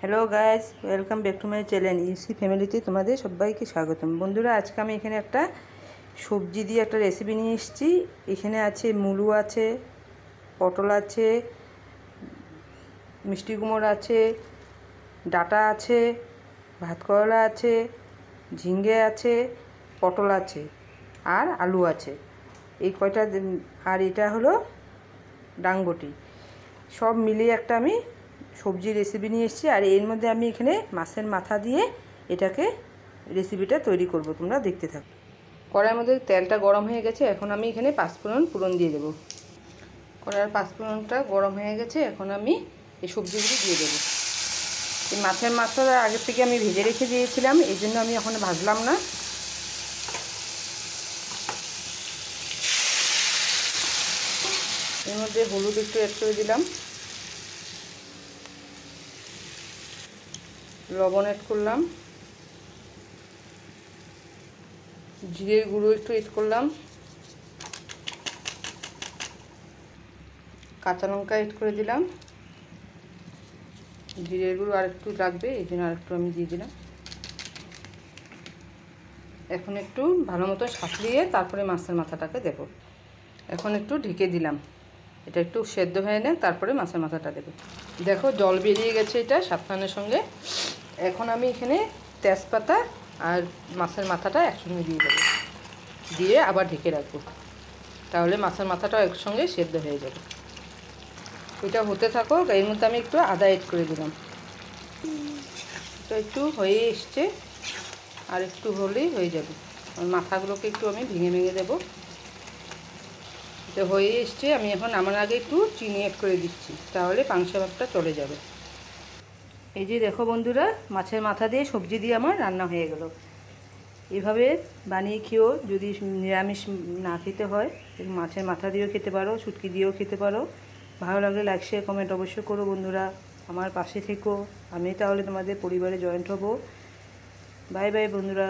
Hello guys, welcome back to my channel EC ফ্যামিলিতে তোমাদের সবাইকে স্বাগতম। বন্ধুরা, আজকে আমি এখানে একটা সবজি দিয়ে একটা রেসিপি নিয়ে এসেছি। এখানে আছে মূলো আছে, পটল আছে, মিষ্টি কুমড় আছে, ডাঁটা আছে, ভাত করলা আছে, ঝিঙ্গে আছে, পটল আছে আর আলু আছে। এই কয়টা আর এটা হলো ডাংবটি। সব মিলিয়ে একটা আমি সবজি রেসিপি নিয়ে এসেছি। আর এর মধ্যে আমি এখানে মাছের মাথা দিয়ে এটাকে রেসিপিটা তৈরি করব, তোমরা দেখতে থাকো। কড়াইয়ের মধ্যে তেলটা গরম হয়ে গেছে, এখন আমি এখানে পাঁচফোড়ন দিয়ে দেবো। কড়াইয়ের পাঁচফোড়নটা গরম হয়ে গেছে, এখন আমি এই সবজিগুলো দিয়ে দেবো। এই মাছের মাথাটা আগের থেকে আমি ভেজে রেখে দিয়েছিলাম, এই জন্য আমি এখন ভাজলাম না। এর মধ্যে হলুদ একটু অ্যাড করে দিলাম, লবণ অ্যাড করলাম, জিরের গুঁড়ো একটু অ্যাড করলাম, কাঁচা লঙ্কা অ্যাড করে দিলাম। জিরের গুঁড়ো আর একটু লাগবে, এই জন্য আর একটু আমি দিয়ে দিলাম। এখন একটু ভালো মতো সাঁতলিয়ে তারপরে মাছের মাথাটাকে দেবো। এখন একটু ঢেকে দিলাম, এটা একটু সেদ্ধ হয়ে নেয়, তারপরে মাছের মাথাটা দেবো। দেখো জল বেরিয়ে গেছে এটা সাবধানের সঙ্গে। এখন আমি এখানে তেজপাতা আর মাছের মাথাটা একসঙ্গে দিয়ে দেবো, দিয়ে আবার ঢেকে রাখবো, তাহলে মাছের মাথাটাও একসঙ্গে সেদ্ধ হয়ে যাবে। এটা হতে থাকো, এর মধ্যে আমি একটু আদা এড করে দিলাম। তো একটু হয়ে এসছে, আর একটু হলেই হয়ে যাবে। মাথাগুলোকে একটু আমি ভেঙে ভেঙে দেবো। তো হয়ে এসছে, আমি এখন আমার আগে একটু চিনি অ্যাড করে দিচ্ছি, তাহলে পাংশা ভাবটা চলে যাবে। এই যে দেখো বন্ধুরা, মাছের মাথা দিয়ে সবজি দিয়ে আমার রান্না হয়ে গেল। এভাবে বানিয়ে খেও, যদি নিরামিষ না খেতে হয় মাছের মাথা দিয়েও খেতে পারো, শুটকি দিয়েও খেতে পারো। ভালো লাগলে লাইক শেয়ার কমেন্ট অবশ্যই করো বন্ধুরা, আমার পাশে থেকো। আমি তাহলে তোমাদের পরিবারে জয়েন্ট হব। বাই বাই বন্ধুরা।